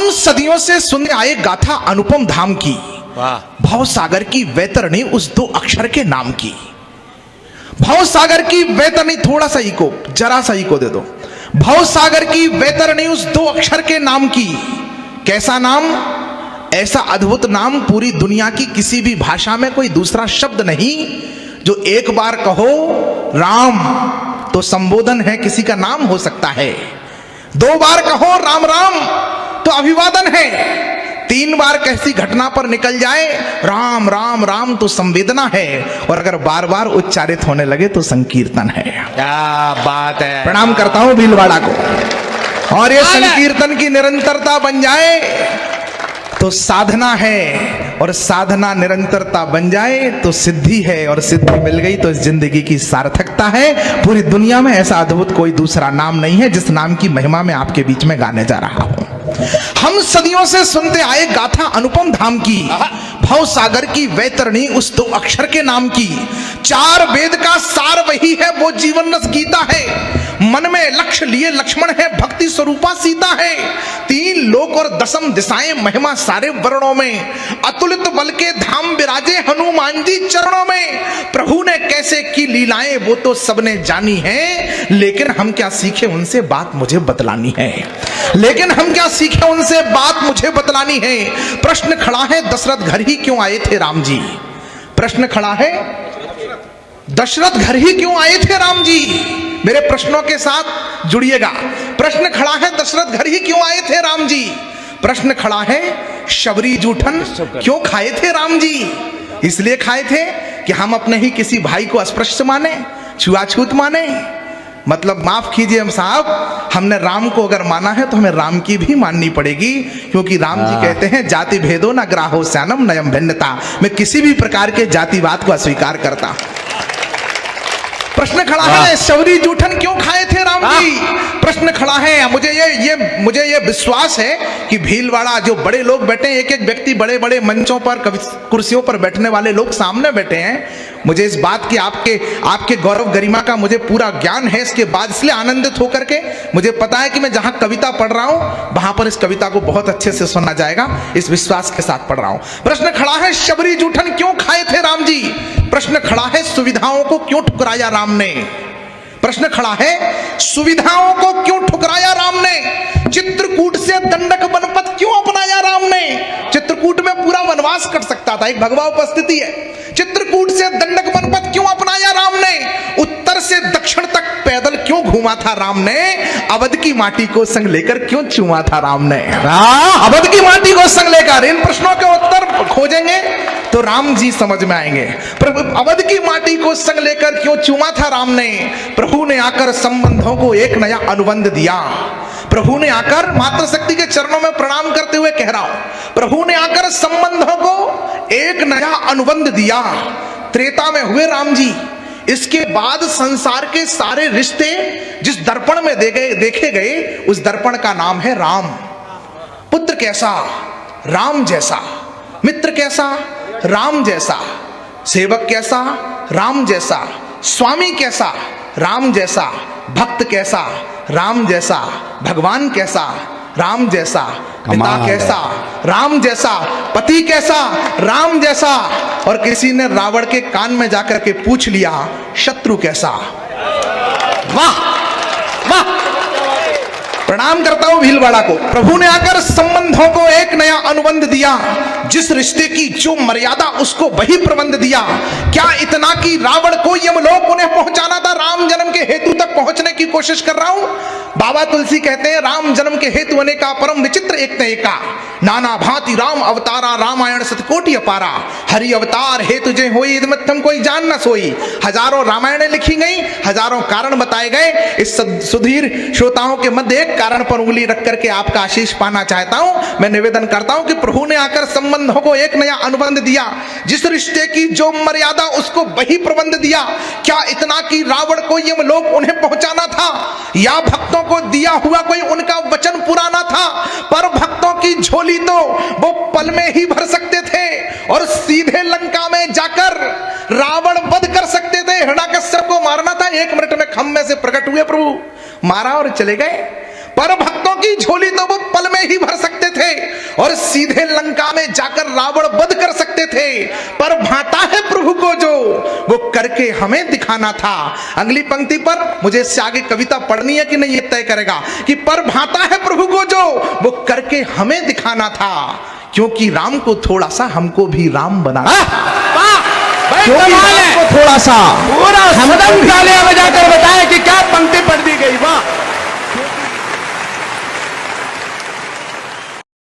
हम सदियों से सुनते आए गाथा अनुपम धाम की, भव सागर की वैतरणी उस दो अक्षर के नाम की। भव सागर की वैतरणी, थोड़ा सा इको, जरा सा इको दे दो। भव सागर की वैतरणी उस दो अक्षर के नाम की। कैसा नाम? ऐसा अद्भुत नाम पूरी दुनिया की किसी भी भाषा में कोई दूसरा शब्द नहीं जो एक बार कहो राम तो संबोधन है, किसी का नाम हो सकता है। दो बार कहो राम राम तो अभिवादन है। तीन बार कैसी घटना पर निकल जाए राम राम राम तो संवेदना है। और अगर बार बार उच्चारित होने लगे तो संकीर्तन है। क्या बात है। प्रणाम करता हूं भीलवाड़ा को। और ये संकीर्तन की निरंतरता बन जाए तो साधना है, और साधना निरंतरता बन जाए तो सिद्धि है, और सिद्धि मिल गई तो इस जिंदगी की सार्थकता है। पूरी दुनिया में ऐसा अद्भुत कोई दूसरा नाम नहीं है जिस नाम की महिमा मैं आपके बीच में गाने जा रहा हूं। हम सदियों से सुनते आए गाथा अनुपम धाम की, भव सागर की वैतरणी उस दो अक्षर के नाम की। चार वेद का सार वही है, वो जीवन रस गीता है। मन में लक्ष्य लिए लक्ष्मण है, भक्ति स्वरूपा सीता है। तीन लोक और दसम दिशाएं, महिमा सारे वर्णों में। अतुलित बल के धाम विराजे हनुमान जी चरणों में। प्रभु ने कैसे की लीलाएं वो तो सबने जानी है, लेकिन हम क्या सीखे उनसे बात मुझे बतलानी है। लेकिन हम क्या सीखे उनसे बात मुझे बतलानी है। प्रश्न खड़ा है दशरथ घर ही क्यों आए थे राम जी। प्रश्न खड़ा है दशरथ घर ही क्यों आए थे राम जी। मेरे प्रश्नों के साथ जुड़िएगा। प्रश्न खड़ा है दशरथ घर ही क्यों आए थे राम जी। प्रश्न खड़ा है शबरी जूठन क्यों खाए थे राम जी। इसलिए खाए थे कि हम अपने ही किसी भाई को अस्पृश्य माने, छुआछूत माने। मतलब माफ कीजिए हम साहब, हमने राम को अगर माना है तो हमें राम की भी माननी पड़ेगी, क्योंकि राम जी कहते हैं जाति भेदो न ग्राहो स्यानम नयम भिन्नता। मैं किसी भी प्रकार के जातिवाद को अस्वीकार करता। प्रश्न खड़ा है शबरी जूठन क्यों खाए थे राम जी। प्रश्न खड़ा है, मुझे ये विश्वास है कि भीलवाड़ा जो बड़े लोग बैठे हैं, एक एक व्यक्ति बड़े बड़े मंचों पर कुर्सियों पर बैठने वाले लोग सामने बैठे हैं। मुझे इस बात की आपके गौरव गरिमा का मुझे पूरा ज्ञान है। इसके बाद इसलिए आनंदित होकर के मुझे पता है कि मैं जहां कविता पढ़ रहा हूं वहां पर इस कविता को बहुत अच्छे से सुना जाएगा, इस विश्वास के साथ पढ़ रहा हूं। प्रश्न खड़ा है शबरी जूठन क्यों खाए थे राम जी। प्रश्न खड़ा है सुविधाओं को क्यों ठुकराया राम ने। प्रश्न खड़ा है सुविधाओं को क्यों ठुकराया राम ने। चित्रकूट से दंडक वनपथ क्यों अपनाया राम ने। चित्रकूट में पूरा वनवास कट सकता था, एक भगवा उपस्थिति है। चित्रकूट से दंडक वनपथ क्यों अपनाया राम ने। उत्तर से दक्षिण तक पैदल क्यों घूमा था राम ने। अवध की माटी को संग लेकर क्यों चूमा था राम ने। अवध की माटी को संग लेकर, इन प्रश्नों के उत्तर खोजेंगे तो राम जी समझ में आएंगे। अवध की माटी को संग लेकर क्यों चूमा था राम ने। प्रभु ने आकर संबंधों को एक नया अनुबंध दिया। प्रभु ने आकर, मातृशक्ति के चरणों में प्रणाम करते हुए कह रहा हूं, प्रभु ने आकर संबंधों को एक नया अनुबंध दिया। त्रेता में हुए राम जी। इसके बाद संसार के सारे रिश्ते जिस दर्पण में देखे गए उस दर्पण का नाम है राम। पुत्र कैसा, राम जैसा। मित्र कैसा, राम जैसा। सेवक कैसा, राम जैसा। स्वामी कैसा, राम जैसा। भक्त कैसा, राम जैसा। भगवान कैसा, राम जैसा। पिता कैसा, राम जैसा। पति कैसा, राम जैसा। और किसी ने रावण के कान में जाकर के पूछ लिया शत्रु कैसा। वाह वाह, प्रणाम करता हूं भीलवाड़ा को। प्रभु ने आकर संबंधों को एक नया अनुबंध दिया। जिस रिश्ते की जो मर्यादा उसको वही प्रबंध दिया। क्या इतना कि रावण को यमलोक उन्हें पहुंचाना था। राम जन्म के हेतु तक पहुंचने की कोशिश कर रहा हूं। बाबा तुलसी कहते हैं राम जन्म के हेतु अनेका परम विचित्र एक न एका। नाना भांति राम अवतारा, रामायण सतकोटि अपारा। हरि अवतार हेतु जय होई, इदमत्थम कोई जान न सोई। हजारों रामायणें लिखी गई, हजारों कारण बताए गए। इस सुधीर श्रोताओं के मध्य एक कारण पर उंगली रख करके आपका आशीष पाना चाहता हूं। मैं निवेदन करता हूं कि प्रभु ने आकर संबंधों को एक नया अनुबंध दिया। जिस रिश्ते की जो मर्यादा उसको वही प्रबंध दिया। क्या इतना कि रावण को यमलोक उन्हें पहुंचाना था, या भक्तों को दिया हुआ कोई उनका वचन पुराना था। पर भक्तों की झोली तो वो पल में ही भर सकते थे और सीधे लंका में जाकर रावण वध कर सकते थे। हिरण्याकश्यप को मारना था, 1 मिनट में खम्भे से प्रकट हुए प्रभु, मारा और चले गए। पर भक्तों की झोली तो वो पल में ही भर सकते थे। और सीधे लंका में जाकर रावण वध कर सकते थे, पर भाता है प्रभु को जो वो करके हमें दिखाना था। अगली पंक्ति पर मुझे इससे आगे कविता पढ़नी है कि नहीं ये तय करेगा कि पर भाता है प्रभु को जो वो करके हमें दिखाना था, क्योंकि राम को थोड़ा सा हमको भी राम बनाना, भाई क्योंकि कमाल राम है। को थोड़ा सा पूरा सदन तालियां बजाकर बता